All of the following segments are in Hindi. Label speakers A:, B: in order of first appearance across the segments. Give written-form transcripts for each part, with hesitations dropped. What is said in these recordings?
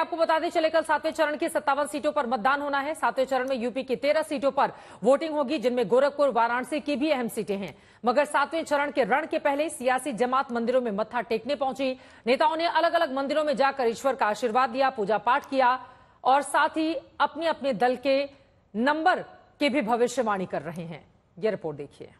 A: आपको बता दें, चले कल 7वें चरण की 57 सीटों पर मतदान होना है। 7वें चरण में यूपी की 13 सीटों पर वोटिंग होगी, जिनमें गोरखपुर, वाराणसी की भी अहम सीटें हैं। मगर 7वें चरण के रण के पहले सियासी जमात मंदिरों में मत्था टेकने पहुंची। नेताओं ने अलग अलग मंदिरों में जाकर ईश्वर का आशीर्वाद लिया, पूजा पाठ किया और साथ ही अपने अपने दल के नंबर की भी भविष्यवाणी कर रहे हैं। यह रिपोर्ट देखिए।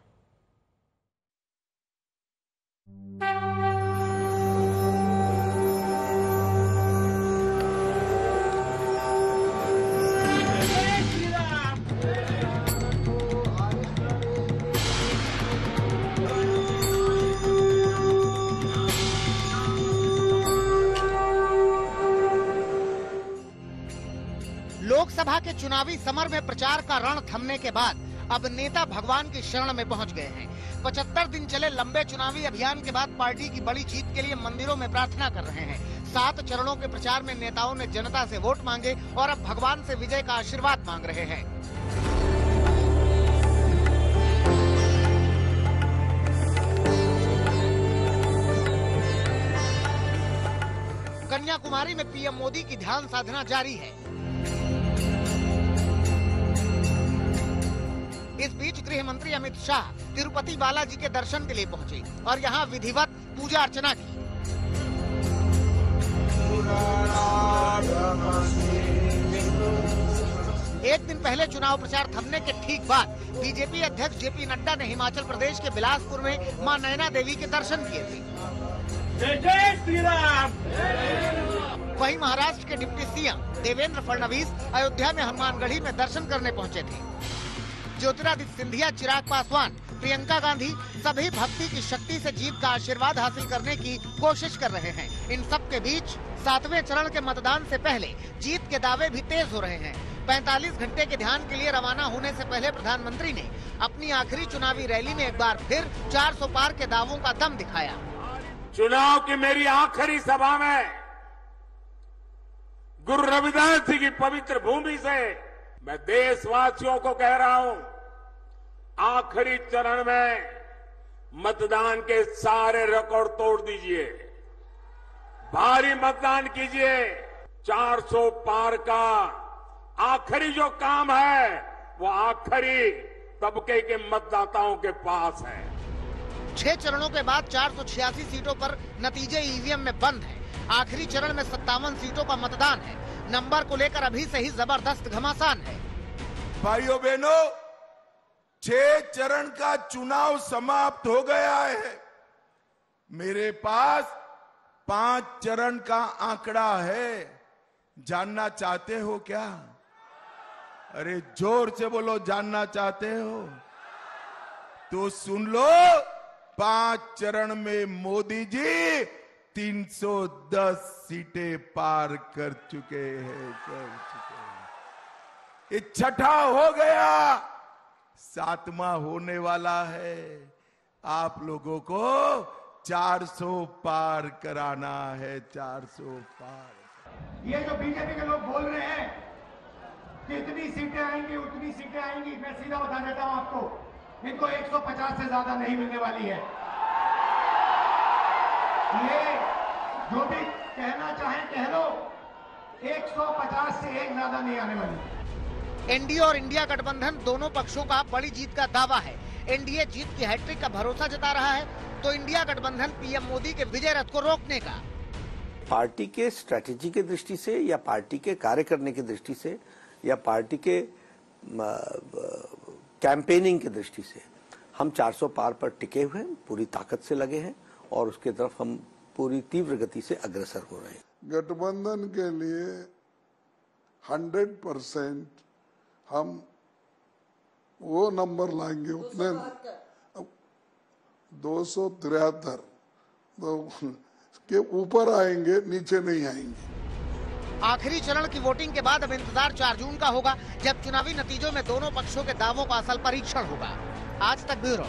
B: लोकसभा के चुनावी समर में प्रचार का रण थमने के बाद अब नेता भगवान की शरण में पहुंच गए हैं। 75 दिन चले लंबे चुनावी अभियान के बाद पार्टी की बड़ी जीत के लिए मंदिरों में प्रार्थना कर रहे हैं। 7 चरणों के प्रचार में नेताओं ने जनता से वोट मांगे और अब भगवान से विजय का आशीर्वाद मांग रहे हैं। कन्याकुमारी में पीएम मोदी की ध्यान साधना जारी है। इस बीच गृह मंत्री अमित शाह तिरुपति बालाजी के दर्शन के लिए पहुंचे और यहां विधिवत पूजा अर्चना की। एक दिन पहले चुनाव प्रचार थमने के ठीक बाद बीजेपी अध्यक्ष जेपी नड्डा ने हिमाचल प्रदेश के बिलासपुर में मां नैना देवी के दर्शन किए थे।
C: जय श्री राम।
B: वहीं महाराष्ट्र के डिप्टी सीएम देवेंद्र फडणवीस अयोध्या में हनुमानगढ़ी में दर्शन करने पहुंचे थे। ज्योतिरादित्य सिंधिया, चिराग पासवान, प्रियंका गांधी सभी भक्ति की शक्ति से जीत का आशीर्वाद हासिल करने की कोशिश कर रहे हैं। इन सब के बीच 7वें चरण के मतदान से पहले जीत के दावे भी तेज हो रहे हैं। 45 घंटे के ध्यान के लिए रवाना होने से पहले प्रधानमंत्री ने अपनी आखिरी चुनावी रैली में एक बार फिर 400 पार के दावों का दम दिखाया।
C: चुनाव की मेरी आखिरी सभा में गुरु रविदास जी की पवित्र भूमि से मैं देशवासियों को कह रहा हूं, आखिरी चरण में मतदान के सारे रिकॉर्ड तोड़ दीजिए, भारी मतदान कीजिए। 400 पार का आखिरी जो काम है वो आखिरी तबके के मतदाताओं के पास है।
B: 6 चरणों के बाद 486 सीटों पर नतीजे ईवीएम में बंद है। आखिरी चरण में 57 सीटों का मतदान है। नंबर को लेकर अभी से ही जबरदस्त घमासान है।
D: भाइयों बहनों, 6 चरण का चुनाव समाप्त हो गया है। मेरे पास 5 चरण का आंकड़ा है। जानना चाहते हो क्या? अरे जोर से बोलो, जानना चाहते हो तो सुन लो। 5 चरण में मोदी जी 310 सीटें पार कर चुके हैं। ये छठा हो गया, 7वां होने वाला है। आप लोगों को 400 पार कराना है। 400 पार।
E: ये जो बीजेपी के लोग बोल रहे हैं कि इतनी सीटें आएंगी उतनी सीटें आएंगी, मैं सीधा बता देता हूं आपको, इनको 150 से ज्यादा नहीं मिलने वाली है। ये जो भी कहना चाहें कह लो, 150 से एक ज्यादा नहीं आने वाली।
B: एनडीए और इंडिया गठबंधन दोनों पक्षों का बड़ी जीत का दावा है। एनडीए जीत की हैट्रिक का भरोसा जता रहा है तो इंडिया गठबंधन पीएम मोदी के विजय रथ को रोकने का।
F: पार्टी के स्ट्रैटेजी की दृष्टि से या पार्टी के कार्य करने की दृष्टि से या पार्टी के कैंपेनिंग की दृष्टि से हम 400 पार पर टिके हुए हैं, पूरी ताकत से लगे हैं और उसके तरफ हम पूरी तीव्र गति से अग्रसर हो रहे हैं।
G: गठबंधन के लिए 100% हम वो नंबर लाएंगे, उतने 273 के ऊपर आएंगे, नीचे नहीं आएंगे।
B: आखिरी चरण की वोटिंग के बाद अब इंतजार 4 जून का होगा, जब चुनावी नतीजों में दोनों पक्षों के दावों का असल परीक्षण होगा। आज तक ब्यूरो।